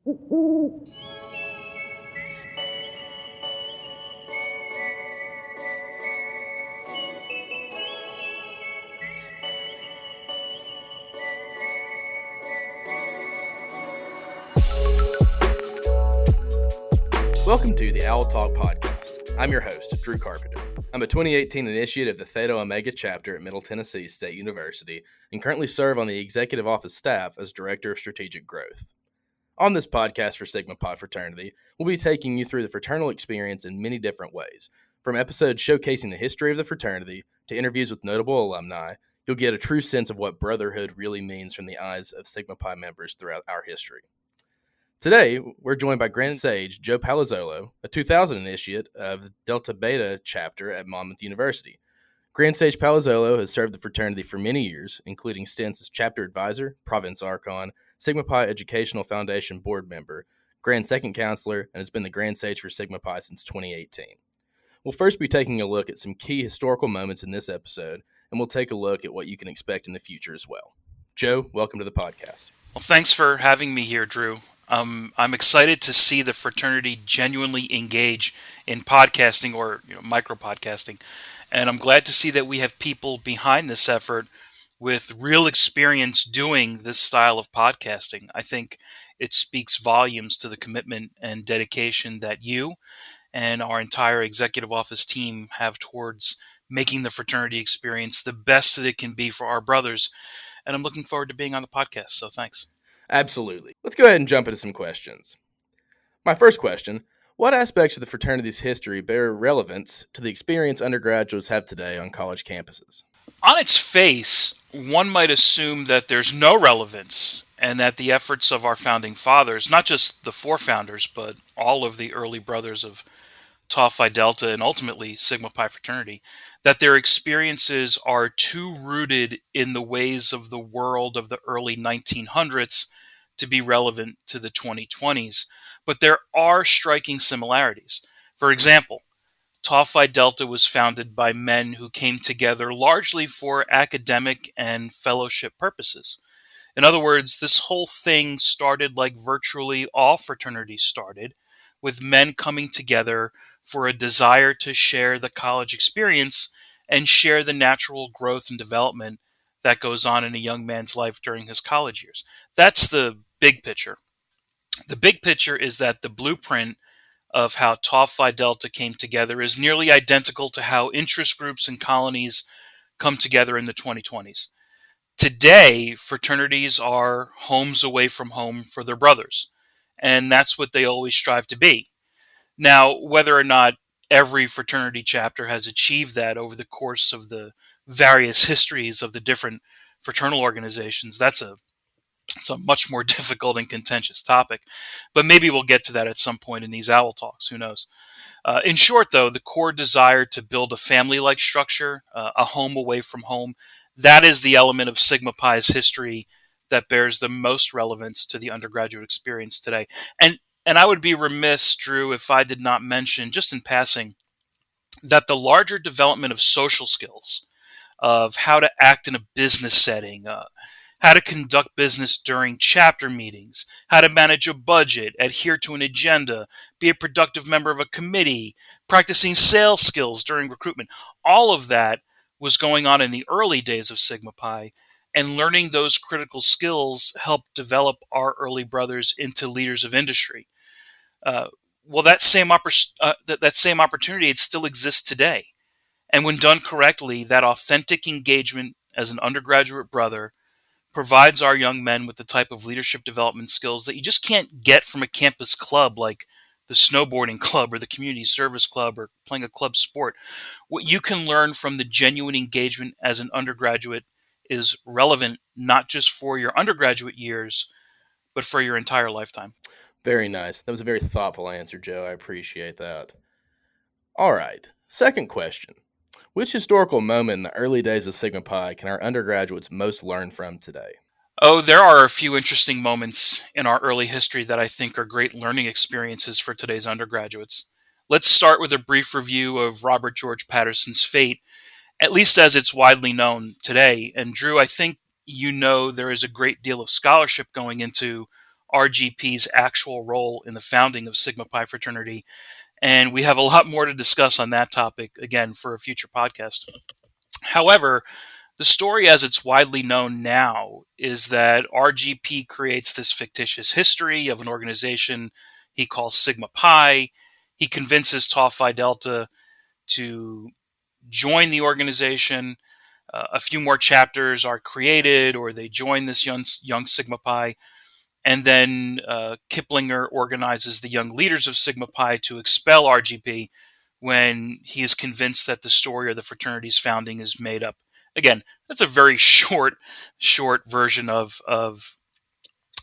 Welcome to the Owl Talk Podcast. I'm your host, Drew Carpenter. I'm a 2018 initiate of the Theta Omega chapter at Middle Tennessee State University and currently serve on the Executive Office staff as Director of Strategic Growth. On this podcast for Sigma Pi Fraternity, we'll be taking you through the fraternal experience in many different ways. From episodes showcasing the history of the fraternity to interviews with notable alumni, you'll get a true sense of what brotherhood really means from the eyes of Sigma Pi members throughout our history. Today, we're joined by Grand Sage Joe Palazzolo, a 2000 initiate of the Delta Beta chapter at Monmouth University. Grand Sage Palazzolo has served the fraternity for many years, including stints as chapter advisor, province archon, Sigma Pi Educational Foundation board member, Grand Second Counselor, and has been the Grand Sage for Sigma Pi since 2018. We'll first be taking a look at some key historical moments in this episode, and we'll take a look at what you can expect in the future as well. Joe, welcome to the podcast. Well, thanks for having me here, Drew. I'm excited to see the fraternity genuinely engage in podcasting or micro podcasting, and I'm glad to see that we have people behind this effort with real experience doing this style of podcasting. I think it speaks volumes to the commitment and dedication that you and our entire executive office team have towards making the fraternity experience the best that it can be for our brothers. And I'm looking forward to being on the podcast, so thanks. Absolutely. Let's go ahead and jump into some questions. My first question, what aspects of the fraternity's history bear relevance to the experience undergraduates have today on college campuses? On its face, one might assume that there's no relevance and that the efforts of our founding fathers, not just the four founders, but all of the early brothers of Tau Phi Delta and ultimately Sigma Pi Fraternity, that their experiences are too rooted in the ways of the world of the early 1900s to be relevant to the 2020s. But there are striking similarities. For example, Tau Phi Delta was founded by men who came together largely for academic and fellowship purposes. In other words, this whole thing started like virtually all fraternities started, with men coming together for a desire to share the college experience and share the natural growth and development that goes on in a young man's life during his college years. That's the big picture. The big picture is that the blueprint of how Tau Phi Delta came together is nearly identical to how interest groups and colonies come together in the 2020s. Today, fraternities are homes away from home for their brothers, and that's what they always strive to be. Now, whether or not every fraternity chapter has achieved that over the course of the various histories of the different fraternal organizations, it's a much more difficult and contentious topic. But maybe we'll get to that at some point in these Owl Talks. Who knows? In short, though, the core desire to build a family-like structure, a home away from home, that is the element of Sigma Pi's history that bears the most relevance to the undergraduate experience today. And I would be remiss, Drew, if I did not mention, just in passing, that the larger development of social skills, of how to act in a business setting, how to conduct business during chapter meetings, how to manage a budget, adhere to an agenda, be a productive member of a committee, practicing sales skills during recruitment. All of that was going on in the early days of Sigma Pi, and learning those critical skills helped develop our early brothers into leaders of industry. That same opportunity, it still exists today. And when done correctly, that authentic engagement as an undergraduate brother provides our young men with the type of leadership development skills that you just can't get from a campus club like the snowboarding club or the community service club or playing a club sport. What you can learn from the genuine engagement as an undergraduate is relevant not just for your undergraduate years, but for your entire lifetime. Very nice. That was a very thoughtful answer, Joe. I appreciate that. All right. Second question. Which historical moment in the early days of Sigma Pi can our undergraduates most learn from today? Oh, there are a few interesting moments in our early history that I think are great learning experiences for today's undergraduates. Let's start with a brief review of Robert George Patterson's fate, at least as it's widely known today. And Drew, I think there is a great deal of scholarship going into RGP's actual role in the founding of Sigma Pi fraternity. And we have a lot more to discuss on that topic, again, for a future podcast. However, the story as it's widely known now is that RGP creates this fictitious history of an organization he calls Sigma Pi. He convinces Tau Phi Delta to join the organization. A few more chapters are created, or they join this young Sigma Pi. And then Kiplinger organizes the young leaders of Sigma Pi to expel RGP when he is convinced that the story of the fraternity's founding is made up. Again, that's a very short version of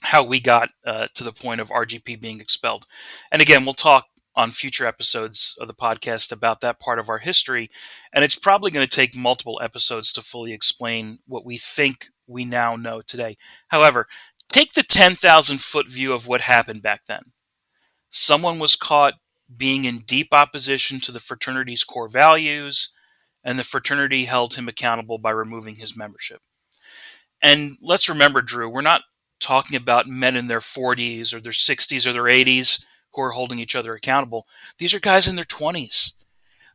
how we got to the point of RGP being expelled. And again, we'll talk on future episodes of the podcast about that part of our history. And it's probably going to take multiple episodes to fully explain what we think we now know today. However, take the 10,000-foot view of what happened back then. Someone was caught being in deep opposition to the fraternity's core values, and the fraternity held him accountable by removing his membership. And let's remember, Drew, we're not talking about men in their 40s or their 60s or their 80s who are holding each other accountable. These are guys in their 20s.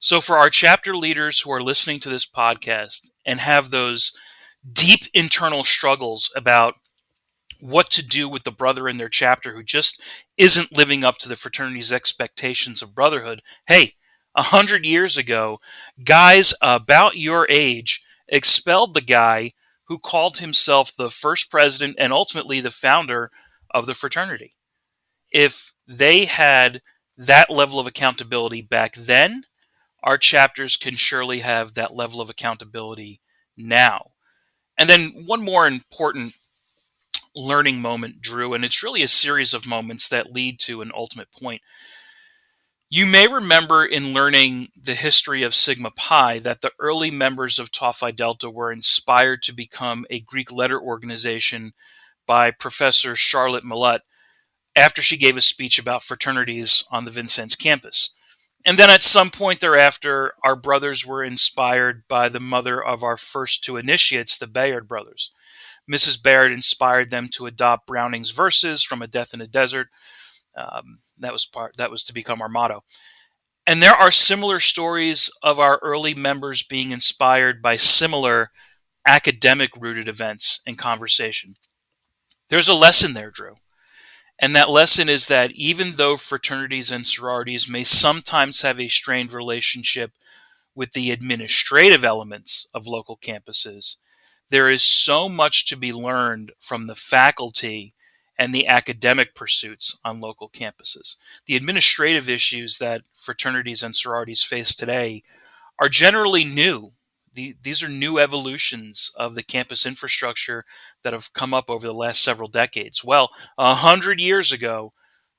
So for our chapter leaders who are listening to this podcast and have those deep internal struggles about what to do with the brother in their chapter who just isn't living up to the fraternity's expectations of brotherhood, hey, 100 years ago, guys about your age expelled the guy who called himself the first president and ultimately the founder of the fraternity. If they had that level of accountability back then, our chapters can surely have that level of accountability now. And then one more important learning moment, Drew, and it's really a series of moments that lead to an ultimate point. You may remember in learning the history of Sigma Pi that the early members of Tau Phi Delta were inspired to become a Greek letter organization by Professor Charlotte Millett after she gave a speech about fraternities on the Vincennes campus. And then at some point thereafter, our brothers were inspired by the mother of our first two initiates, the Bayard brothers. Mrs. Bayard inspired them to adopt Browning's verses from A Death in a Desert. That was to become our motto. And there are similar stories of our early members being inspired by similar academic-rooted events and conversation. There's a lesson there, Drew. And that lesson is that even though fraternities and sororities may sometimes have a strained relationship with the administrative elements of local campuses, there is so much to be learned from the faculty and the academic pursuits on local campuses. The administrative issues that fraternities and sororities face today are generally new. These are new evolutions of the campus infrastructure that have come up over the last several decades. Well, 100 years ago,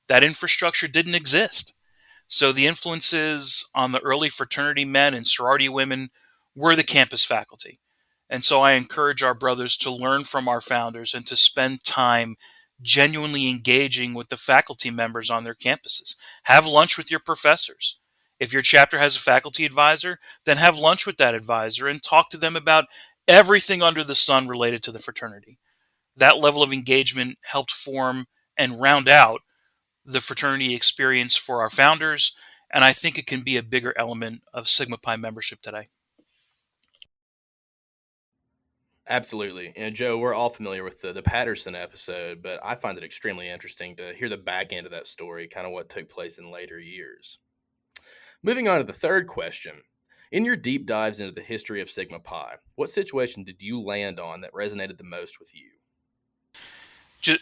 that infrastructure didn't exist. So the influences on the early fraternity men and sorority women were the campus faculty. And so I encourage our brothers to learn from our founders and to spend time genuinely engaging with the faculty members on their campuses. Have lunch with your professors. If your chapter has a faculty advisor, then have lunch with that advisor and talk to them about everything under the sun related to the fraternity. That level of engagement helped form and round out the fraternity experience for our founders, and I think it can be a bigger element of Sigma Pi membership today. Absolutely. Joe, we're all familiar with the Patterson episode, but I find it extremely interesting to hear the back end of that story, kind of what took place in later years. Moving on to the third question. In your deep dives into the history of Sigma Pi, what situation did you land on that resonated the most with you?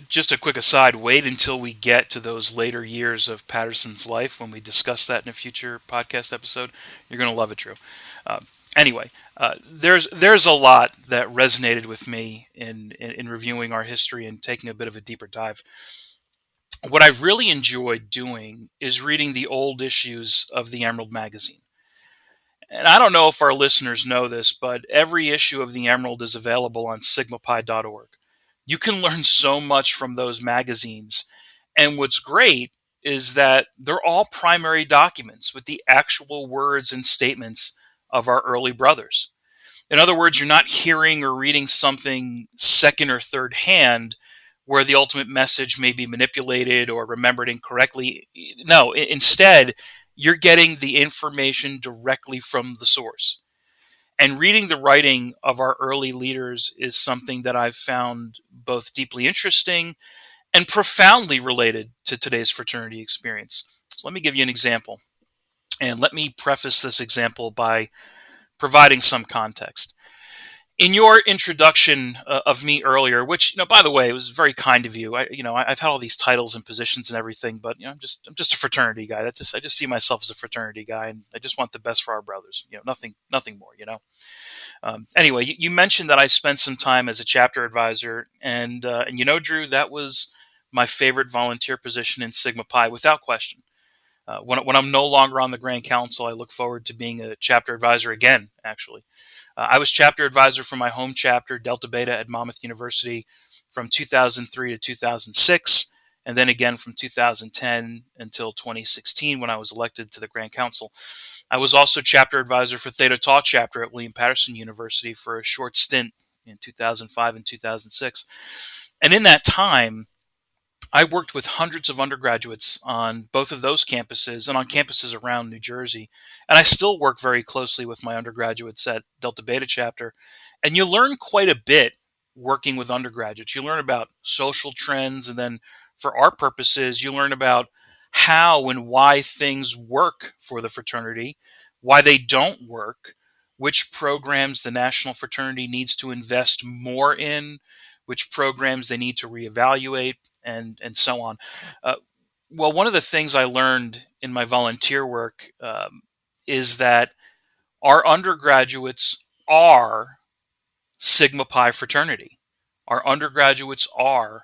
Just a quick aside, wait until we get to those later years of Patterson's life when we discuss that in a future podcast episode. You're going to love it, Drew. Anyway, there's a lot that resonated with me in reviewing our history and taking a bit of a deeper dive. What I've really enjoyed doing is reading the old issues of the Emerald magazine. And I don't know if our listeners know this, but every issue of the Emerald is available on sigmapi.org. You can learn so much from those magazines. And what's great is that they're all primary documents with the actual words and statements of our early brothers. In other words, you're not hearing or reading something second or third hand where the ultimate message may be manipulated or remembered incorrectly. No, instead, you're getting the information directly from the source. And reading the writing of our early leaders is something that I've found both deeply interesting and profoundly related to today's fraternity experience. So let me give you an example. And let me preface this example by providing some context. In your introduction of me earlier, which, by the way, it was very kind of you. I've had all these titles and positions and everything, but I'm just a fraternity guy. I just see myself as a fraternity guy, and I just want the best for our brothers. Nothing more. Anyway, you mentioned that I spent some time as a chapter advisor, and Drew, that was my favorite volunteer position in Sigma Pi, without question. When I'm no longer on the Grand Council, I look forward to being a chapter advisor again, actually. I was chapter advisor for my home chapter, Delta Beta at Monmouth University, from 2003 to 2006, and then again from 2010 until 2016 when I was elected to the Grand Council. I was also chapter advisor for Theta Tau chapter at William Patterson University for a short stint in 2005 and 2006. And in that time, I worked with hundreds of undergraduates on both of those campuses and on campuses around New Jersey. And I still work very closely with my undergraduates at Delta Beta chapter. And you learn quite a bit working with undergraduates. You learn about social trends. And then for our purposes, you learn about how and why things work for the fraternity, why they don't work, which programs the National Fraternity needs to invest more in, which programs they need to reevaluate, and so on. Well, one of the things I learned in my volunteer work is that our undergraduates are Sigma Pi fraternity. Our undergraduates are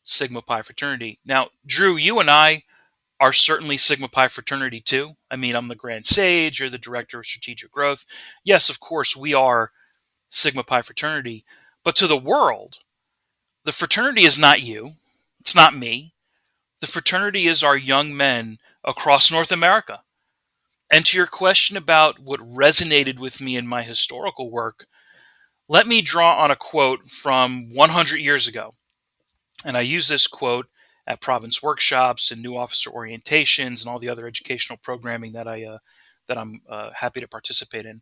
Sigma Pi fraternity. Now, Drew, you and I are certainly Sigma Pi fraternity too. I mean, I'm the Grand Sage, you're the Director of Strategic Growth. Yes, of course, we are Sigma Pi fraternity. But to the world, the fraternity is not you. It's not me. The fraternity is our young men across North America. And to your question about what resonated with me in my historical work, let me draw on a quote from 100 years ago. And I use this quote at province workshops and new officer orientations and all the other educational programming that I'm happy to participate in.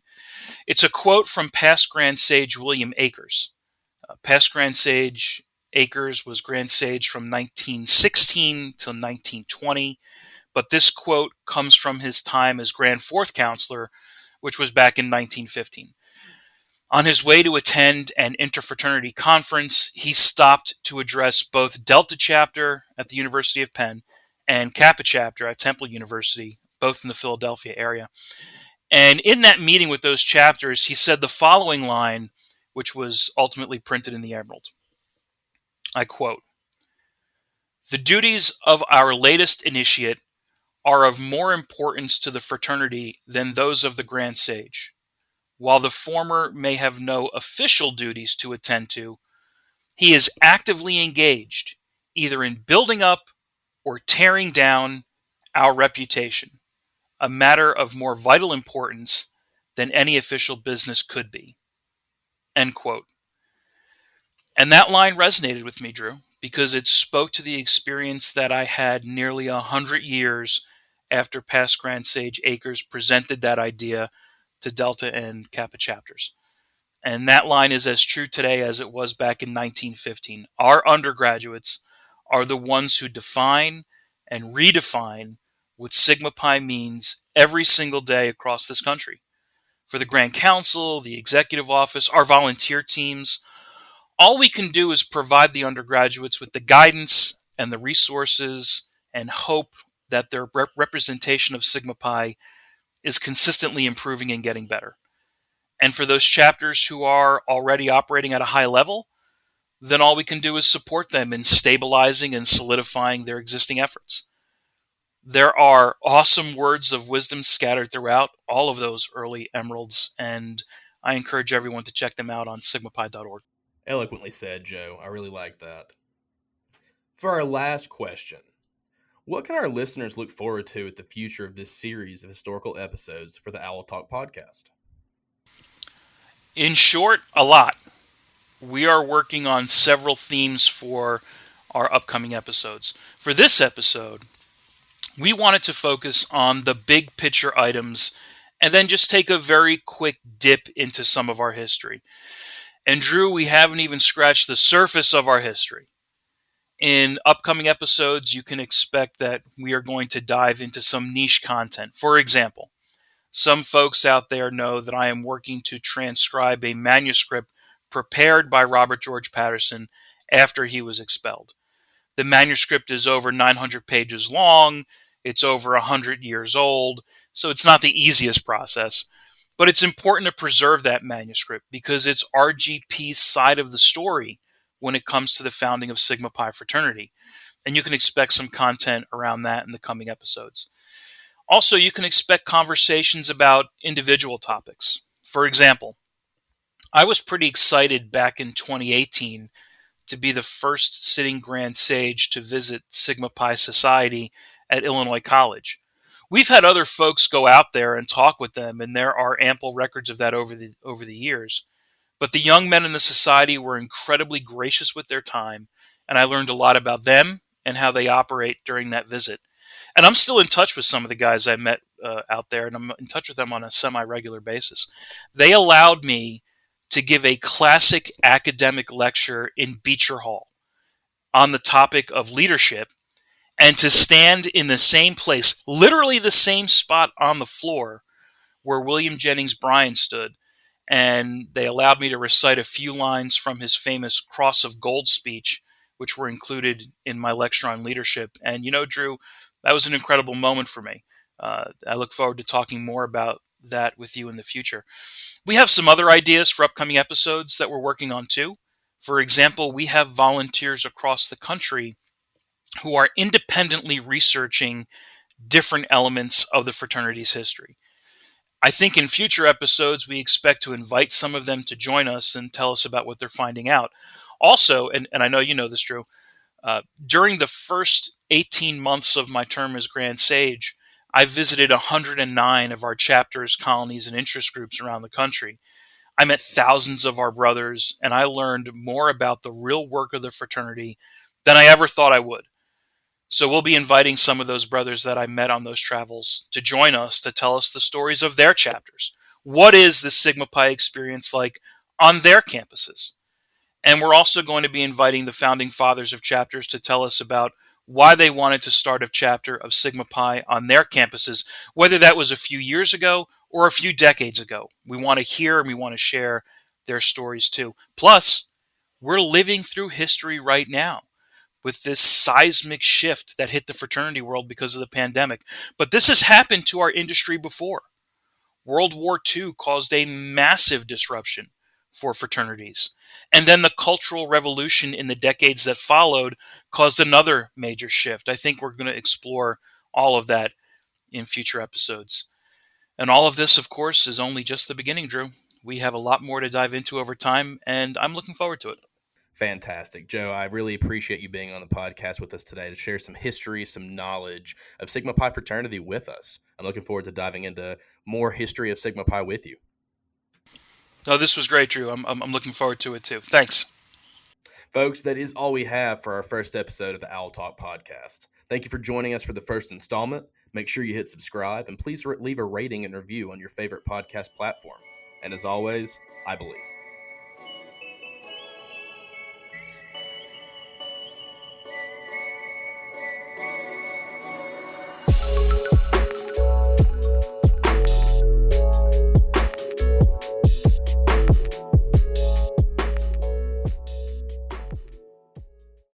It's a quote from past Grand Sage William Akers. Past Grand Sage Akers was Grand Sage from 1916 till 1920, but this quote comes from his time as Grand Fourth Counselor, which was back in 1915. On his way to attend an interfraternity conference, he stopped to address both Delta chapter at the University of Penn and Kappa chapter at Temple University, both in the Philadelphia area. And in that meeting with those chapters, he said the following line, which was ultimately printed in the Emerald. I quote, "The duties of our latest initiate are of more importance to the fraternity than those of the Grand Sage. While the former may have no official duties to attend to, he is actively engaged either in building up or tearing down our reputation, a matter of more vital importance than any official business could be." End quote. And that line resonated with me, Drew, because it spoke to the experience that I had nearly 100 years after past Grand Sage Akers presented that idea to Delta and Kappa chapters. And that line is as true today as it was back in 1915. Our undergraduates are the ones who define and redefine what Sigma Pi means every single day across this country. For the Grand Council, the Executive Office, our volunteer teams, all we can do is provide the undergraduates with the guidance and the resources and hope that their representation of Sigma Pi is consistently improving and getting better. And for those chapters who are already operating at a high level, then all we can do is support them in stabilizing and solidifying their existing efforts. There are awesome words of wisdom scattered throughout all of those early emeralds, and I encourage everyone to check them out on sigmapi.org. Eloquently said, Joe. I really like that. For our last question, what can our listeners look forward to at the future of this series of historical episodes for the Owl Talk podcast? In short, a lot. We are working on several themes for our upcoming episodes. For this episode, we wanted to focus on the big picture items and then just take a very quick dip into some of our history. And Drew, we haven't even scratched the surface of our history. In upcoming episodes, you can expect that we are going to dive into some niche content. For example, some folks out there know that I am working to transcribe a manuscript prepared by Robert George Patterson after he was expelled. The manuscript is over 900 pages long, it's over 100 years old, so it's not the easiest process. But it's important to preserve that manuscript because it's RGP's side of the story when it comes to the founding of Sigma Pi Fraternity. And you can expect some content around that in the coming episodes. Also, you can expect conversations about individual topics. For example, I was pretty excited back in 2018 to be the first sitting Grand Sage to visit Sigma Pi Society at Illinois College. We've had other folks go out there and talk with them, and there are ample records of that over the years. But the young men in the society were incredibly gracious with their time, and I learned a lot about them and how they operate during that visit. And I'm still in touch with some of the guys I met out there, and I'm in touch with them on a semi-regular basis. They allowed me to give a classic academic lecture in Beecher Hall on the topic of leadership and to stand in the same place, literally the same spot on the floor where William Jennings Bryan stood. And they allowed me to recite a few lines from his famous Cross of Gold speech, which were included in my lecture on leadership. And, Drew, that was an incredible moment for me. I look forward to talking more about that with you in the future. We have some other ideas for upcoming episodes that we're working on too. For example, we have volunteers across the country who are independently researching different elements of the fraternity's history. I think in future episodes, we expect to invite some of them to join us and tell us about what they're finding out. Also, and I know you know this, Drew, during the first 18 months of my term as Grand Sage, I visited 109 of our chapters, colonies, and interest groups around the country. I met thousands of our brothers, and I learned more about the real work of the fraternity than I ever thought I would. So we'll be inviting some of those brothers that I met on those travels to join us to tell us the stories of their chapters. What is the Sigma Pi experience like on their campuses? And we're also going to be inviting the founding fathers of chapters to tell us about why they wanted to start a chapter of Sigma Pi on their campuses, whether that was a few years ago or a few decades ago. We want to hear and we want to share their stories too. Plus, we're living through history right now with this seismic shift that hit the fraternity world because of the pandemic. But this has happened to our industry before. World War II caused a massive disruption for fraternities. And then the Cultural Revolution in the decades that followed caused another major shift. I think we're going to explore all of that in future episodes. And all of this, of course, is only just the beginning, Drew. We have a lot more to dive into over time, and I'm looking forward to it. Fantastic. Joe, I really appreciate you being on the podcast with us today to share some history, some knowledge of Sigma Pi Fraternity with us. I'm looking forward to diving into more history of Sigma Pi with you. Oh, this was great, Drew. I'm looking forward to it too. Thanks. Folks, that is all we have for our first episode of the Owl Talk podcast. Thank you for joining us for the first installment. Make sure you hit subscribe and please leave a rating and review on your favorite podcast platform. And as always, I believe.